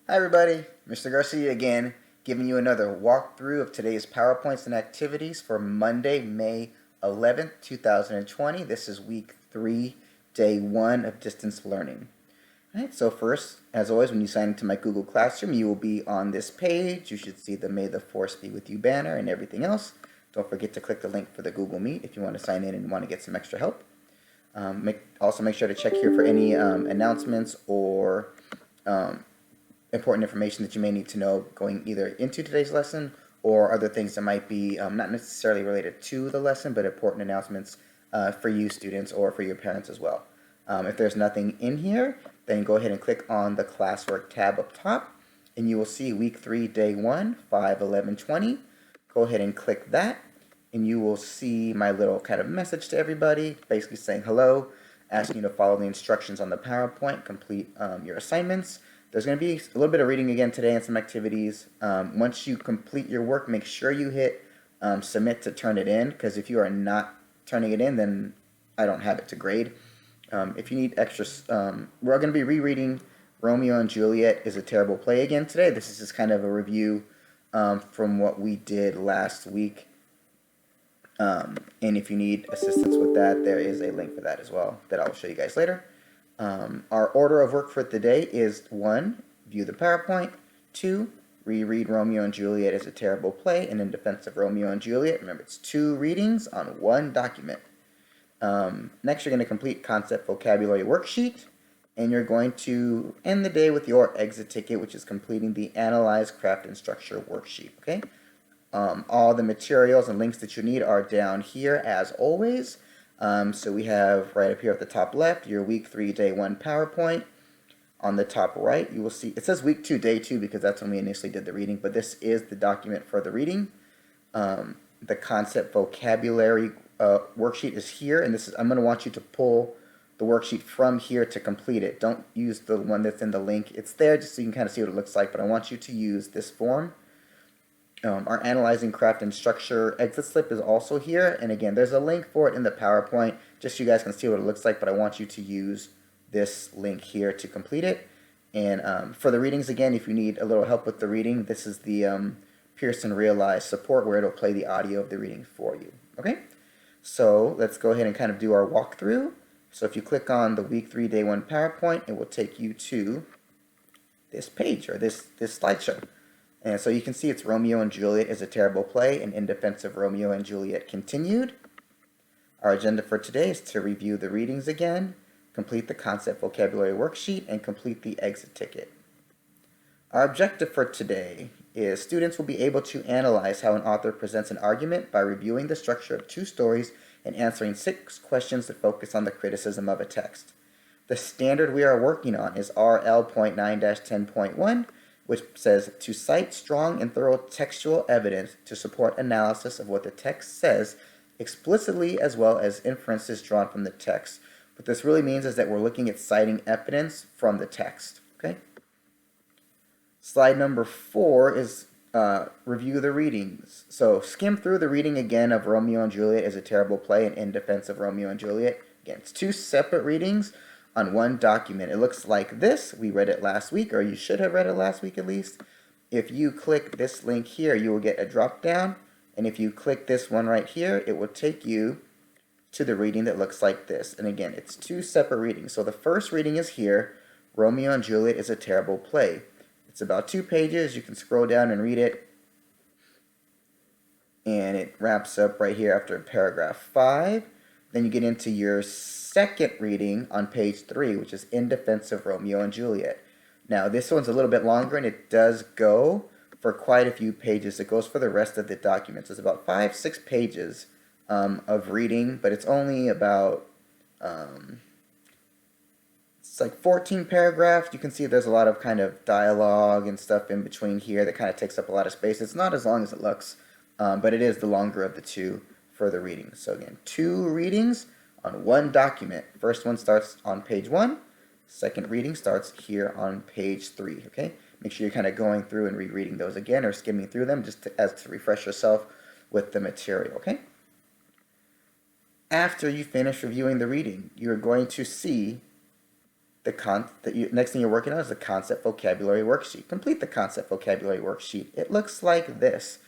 Hi everybody, Mr. Garcia again, giving you another walkthrough of today's PowerPoints and activities for Monday, May 11th, 2020. This is week 3, day 1 of distance learning. Alright, so first, as always, when you sign into my Google Classroom, you will be on this page. You should see the May the Force be with you banner and everything else. Don't forget to click the link for the Google Meet if you want to sign in and want to get some extra help. Also make sure to check here for any announcements or important information that you may need to know going either into today's lesson or other things that might be not necessarily related to the lesson, but important announcements for you students or for your parents as well. If there's nothing in here, then go ahead and click on the Classwork tab up top, and you will see week 3, day 1, 5/11/20. Go ahead and click that, and you will see my little kind of message to everybody, basically saying hello, asking you to follow the instructions on the PowerPoint, complete your assignments. There's going to be a little bit of reading again today and some activities. Once you complete your work, make sure you hit submit to turn it in, because if you are not turning it in, then I don't have it to grade. If you need extra, we're going to be rereading Romeo and Juliet is a Terrible Play again today. This is just kind of a review from what we did last week. And if you need assistance with that, there is a link for that as well that I'll show you guys later. Our order of work for today is 1, view the PowerPoint, 2, reread Romeo and Juliet is a Terrible Play, and In Defense of Romeo and Juliet. Remember, it's 2 readings on 1 document. Next, you're going to complete concept vocabulary worksheet, and you're going to end the day with your exit ticket, which is completing the Analyze, Craft, and Structure worksheet. Okay. All the materials and links that you need are down here as always. So we have right up here at the top left your week 3, day 1 PowerPoint. On the top right, you will see, it says week 2, day 2 because that's when we initially did the reading, but this is the document for the reading. The concept vocabulary worksheet is here, and this is, I'm going to want you to pull the worksheet from here to complete it. Don't use the one that's in the link. It's there just so you can kind of see what it looks like, but I want you to use this form. Our Analyzing Craft and Structure exit slip is also here, and again, there's a link for it in the PowerPoint, just so you guys can see what it looks like, but I want you to use this link here to complete it. And for the readings, again, if you need a little help with the reading, this is the Pearson Realize support where it'll play the audio of the reading for you. Okay, so let's go ahead and kind of do our walkthrough. So if you click on the week 3, day 1 PowerPoint, it will take you to this page or this slideshow. And so you can see it's Romeo and Juliet is a Terrible Play and In Defense of Romeo and Juliet continued. Our agenda for today is to review the readings again, complete the concept vocabulary worksheet, and complete the exit ticket. Our objective for today is students will be able to analyze how an author presents an argument by reviewing the structure of 2 stories and answering 6 questions that focus on the criticism of a text. The standard we are working on is RL.9-10.1, which says to cite strong and thorough textual evidence to support analysis of what the text says explicitly as well as inferences drawn from the text. What this really means is that we're looking at citing evidence from the text. Okay. Slide number 4 is review the readings. So skim through the reading again of Romeo and Juliet is a Terrible Play and In Defense of Romeo and Juliet. Again, it's 2 separate readings on 1 document. It looks like this. We read it last week, or you should have read it last week at least. If you click this link here, you will get a drop down, and if you click this one right here, it will take you to the reading that looks like this. And again, it's 2 separate readings. So the first reading is here, Romeo and Juliet is a Terrible Play. It's about 2 pages. You can scroll down and read it, and it wraps up right here after paragraph 5. Then you get into your second reading on page 3, which is In Defense of Romeo and Juliet. Now, this one's a little bit longer, and it does go for quite a few pages. It goes for the rest of the documents. It's about 5-6 pages of reading, but it's only about, it's like 14 paragraphs. You can see there's a lot of kind of dialogue and stuff in between here that kind of takes up a lot of space. It's not as long as it looks, but it is the longer of the 2 for the readings. So again, 2 readings on 1 document. First one starts on page 1. Second reading starts here on page 3. Okay, make sure you're kind of going through and rereading those again or skimming through them just to refresh yourself with the material. Okay. After you finish reviewing the reading, you're going to see Next thing you're working on is the concept vocabulary worksheet. Complete the concept vocabulary worksheet. It looks like this.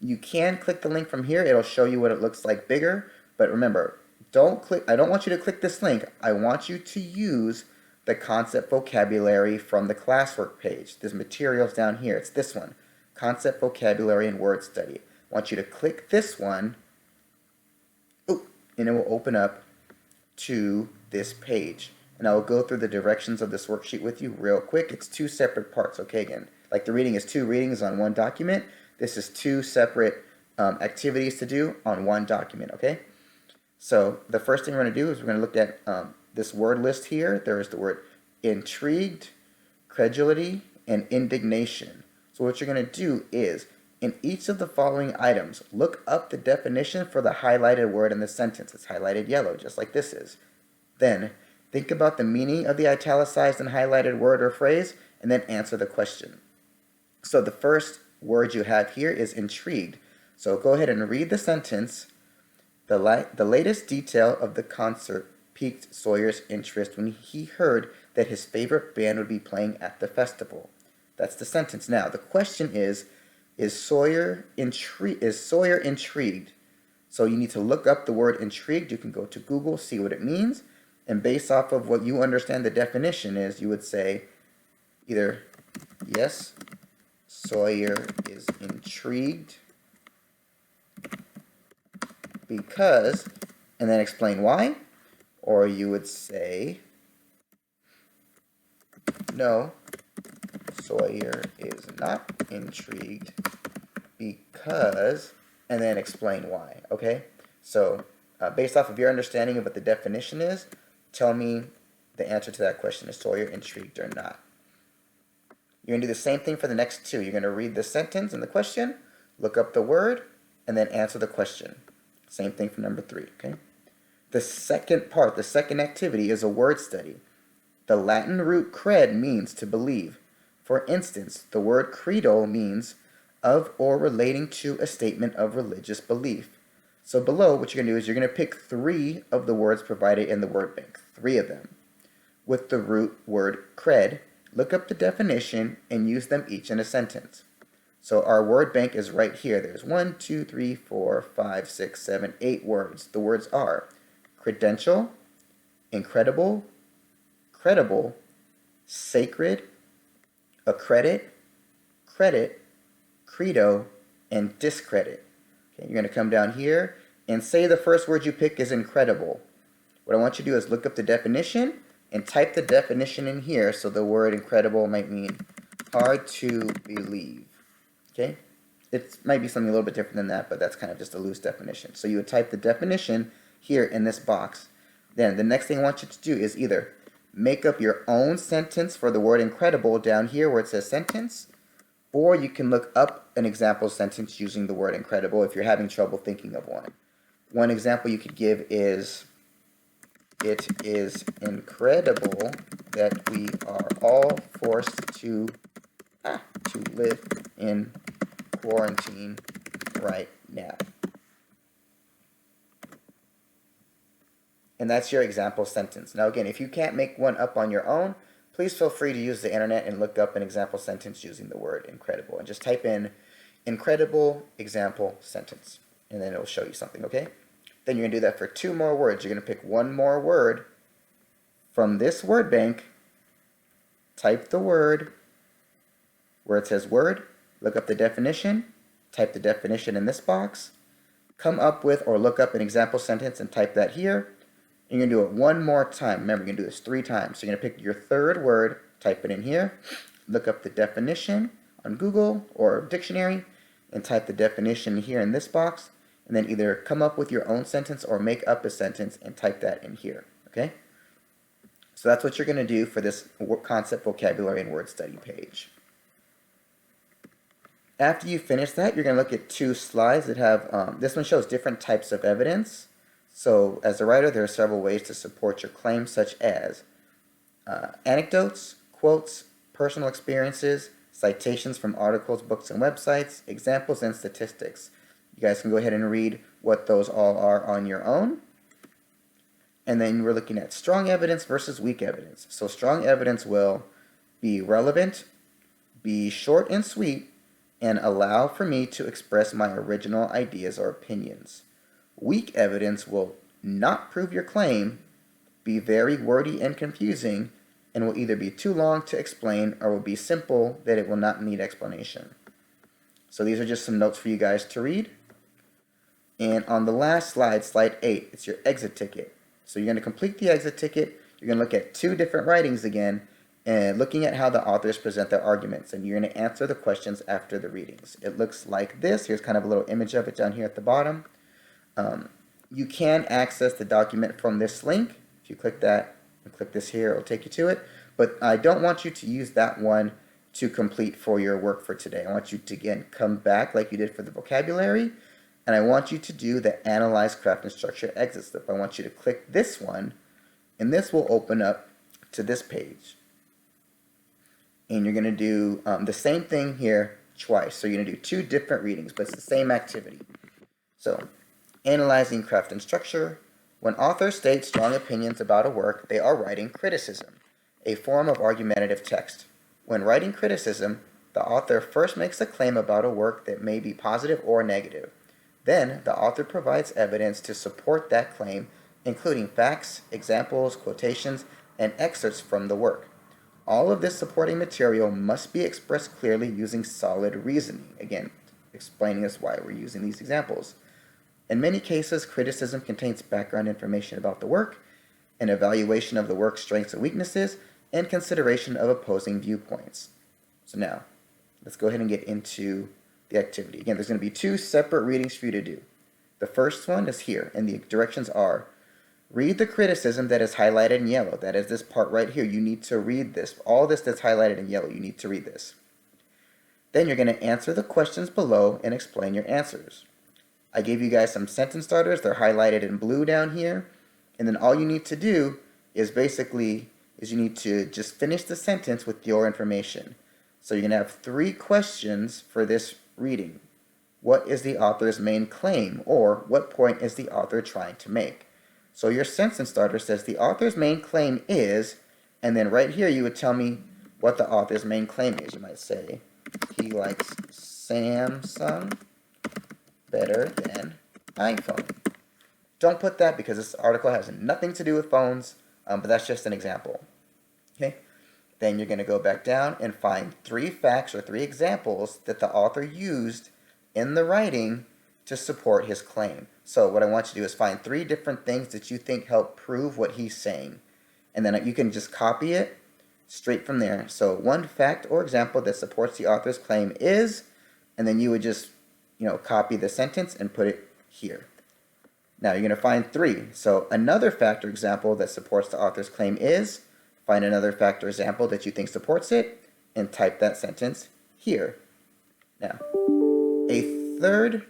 You can click the link from here. It'll show you what it looks like bigger. But remember, I don't want you to click this link. I want you to use the concept vocabulary from the Classwork page. There's materials down here. It's this one, concept vocabulary and word study. I want you to click this one, and it will open up to this page. And I will go through the directions of this worksheet with you real quick. It's 2 separate parts, okay? Again, like the reading is 2 readings on 1 document. This is 2 separate activities to do on 1 document, okay? So the first thing we're going to do is we're going to look at this word list here. There is the word intrigued, credulity, and indignation. So what you're going to do is, in each of the following items, look up the definition for the highlighted word in the sentence. It's highlighted yellow, just like this is. Then, think about the meaning of the italicized and highlighted word or phrase, and then answer the question. So the first word you have here is intrigued. So go ahead and read the sentence. The latest detail of the concert piqued Sawyer's interest when he heard that his favorite band would be playing at the festival. That's the sentence. Now, the question is Sawyer intrigued? So you need to look up the word intrigued. You can go to Google, see what it means, and based off of what you understand the definition is, you would say either, yes, Sawyer is intrigued because, and then explain why, or you would say, no, Sawyer is not intrigued because, and then explain why, okay? So, based off of your understanding of what the definition is, tell me the answer to that question. Is Sawyer intrigued or not? You're going to do the same thing for the next 2. You're going to read the sentence and the question, look up the word, and then answer the question. Same thing for number 3, okay? The second part, the second activity, is a word study. The Latin root cred means to believe. For instance, the word credo means of or relating to a statement of religious belief. So below, what you're going to do is you're going to pick 3 of the words provided in the word bank, 3 of them, with the root word cred. Look up the definition and use them each in a sentence. So our word bank is right here. There's 1, 2, 3, 4, 5, 6, 7, 8 words. The words are credential, incredible, credible, sacred, accredit, credit, credo, and discredit. Okay, you're going to come down here and say the first word you pick is incredible. What I want you to do is look up the definition and type the definition in here. So the word incredible might mean hard to believe. Okay? It might be something a little bit different than that, but that's kind of just a loose definition. So you would type the definition here in this box. Then the next thing I want you to do is either make up your own sentence for the word incredible down here where it says sentence, or you can look up an example sentence using the word incredible if you're having trouble thinking of one. One example you could give is, it is incredible that we are all forced to live in quarantine right now. And that's your example sentence. Now again, if you can't make one up on your own, please feel free to use the internet and look up an example sentence using the word incredible. And just type in incredible example sentence. And then it will show you something, okay? Then you're going to do that for 2 more words. You're going to pick 1 more word from this word bank. Type the word where it says word. Look up the definition. Type the definition in this box. Come up with or look up an example sentence and type that here. And you're going to do it 1 more time. Remember, you're going to do this 3 times. So you're going to pick your 3rd word, type it in here, look up the definition on Google or dictionary, and type the definition here in this box, and then either come up with your own sentence or make up a sentence and type that in here, okay? So that's what you're going to do for this concept, vocabulary, and word study page. After you finish that, you're going to look at 2 slides that have, this one shows different types of evidence. So as a writer, there are several ways to support your claims, such as anecdotes, quotes, personal experiences, citations from articles, books, and websites, examples, and statistics. You guys can go ahead and read what those all are on your own. And then we're looking at strong evidence versus weak evidence. So strong evidence will be relevant, be short and sweet, and allow for me to express my original ideas or opinions. Weak evidence will not prove your claim, be very wordy and confusing, and will either be too long to explain or will be simple that it will not need explanation. So these are just some notes for you guys to read. And on the last slide, slide 8, it's your exit ticket. So you're going to complete the exit ticket. You're going to look at 2 different writings again and looking at how the authors present their arguments. And you're going to answer the questions after the readings. It looks like this. Here's kind of a little image of it down here at the bottom. You can access the document from this link. If you click that and click this here, it'll take you to it. But I don't want you to use that one to complete for your work for today. I want you to, again, come back like you did for the vocabulary. And I want you to do the Analyze, Craft, and Structure exit step. I want you to click this one, and this will open up to this page. And you're going to do the same thing here twice. So you're going to do 2 different readings, but it's the same activity. So, Analyzing Craft and Structure. When authors state strong opinions about a work, they are writing criticism, a form of argumentative text. When writing criticism, the author first makes a claim about a work that may be positive or negative. Then, the author provides evidence to support that claim, including facts, examples, quotations, and excerpts from the work. All of this supporting material must be expressed clearly using solid reasoning. Again, explaining us why we're using these examples. In many cases, criticism contains background information about the work, an evaluation of the work's strengths and weaknesses, and consideration of opposing viewpoints. So now, let's go ahead and get into the activity. Again, there's going to be 2 separate readings for you to do. The first one is here, and the directions are: read the criticism that is highlighted in yellow. That is this part right here. You need to read this. All this that's highlighted in yellow, you need to read this. Then you're going to answer the questions below and explain your answers. I gave you guys some sentence starters. They're highlighted in blue down here. And then all you need to do is you need to just finish the sentence with your information. So you're going to have 3 questions for this reading. What is the author's main claim, or what point is the author trying to make? So your sentence starter says the author's main claim is, and then right here you would tell me what the author's main claim is. You might say, he likes Samsung better than iPhone. Don't put that because this article has nothing to do with phones, but that's just an example. Okay? Then you're going to go back down and find 3 facts or 3 examples that the author used in the writing to support his claim. So what I want you to do is find 3 different things that you think help prove what he's saying. And then you can just copy it straight from there. So 1 fact or example that supports the author's claim is, and then you would just, copy the sentence and put it here. Now you're going to find 3. So another fact or example that supports the author's claim is, find another fact or example that you think supports it, and type that sentence here. Now, a 3rd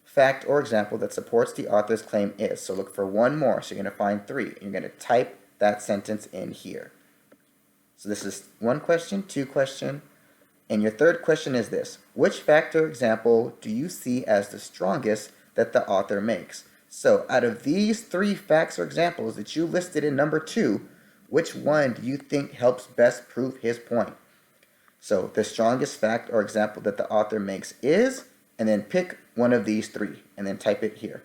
fact or example that supports the author's claim is, so look for 1 more, so you're going to find 3, and you're going to type that sentence in here. So this is 1 question, 2 question, and your 3rd question is this: which fact or example do you see as the strongest that the author makes? So out of these 3 facts or examples that you listed in number 2, which one do you think helps best prove his point? So the strongest fact or example that the author makes is, and then pick one of these 3, and then type it here.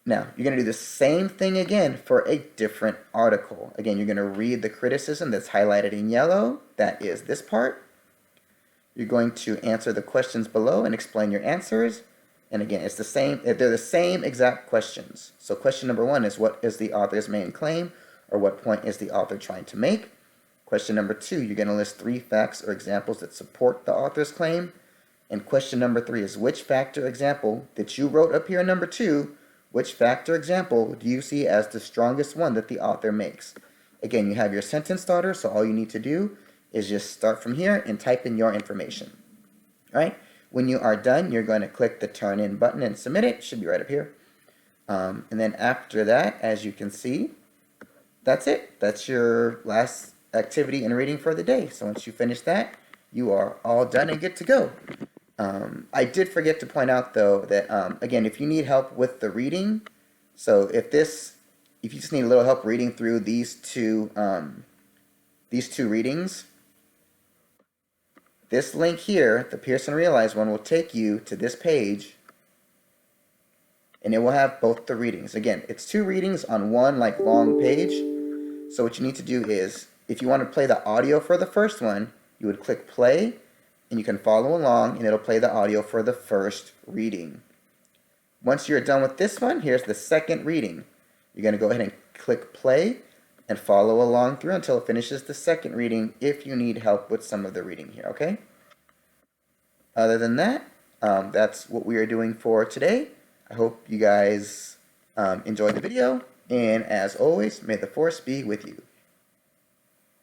Now, you're going to do the same thing again for a different article. Again, you're going to read the criticism that's highlighted in yellow. That is this part. You're going to answer the questions below and explain your answers. And again, it's the same. They're the same exact questions. So question number 1 is, what is the author's main claim, or what point is the author trying to make? Question number 2, you're going to list 3 facts or examples that support the author's claim. And question number 3 is, which fact or example that you wrote up here in number 2, which fact or example do you see as the strongest one that the author makes? Again, you have your sentence starter, so all you need to do is just start from here and type in your information. All right? When you are done, you're going to click the Turn In button and submit it. It should be right up here. And then after that, as you can see, that's it. That's your last activity and reading for the day. So once you finish that, you are all done and good to go. I did forget to point out though that again, if you need help with the reading, so if you just need a little help reading through these two readings, this link here, the Pearson Realize one, will take you to this page, and it will have both the readings. Again, it's two readings on one like long page. So what you need to do is, if you want to play the audio for the first one, you would click play, and you can follow along, and it'll play the audio for the first reading. Once you're done with this one, here's the second reading. You're going to go ahead and click play and follow along through until it finishes the second reading if you need help with some of the reading here, okay? Other than that, that's what we are doing for today. I hope you guys enjoyed the video, and as always, may the force be with you.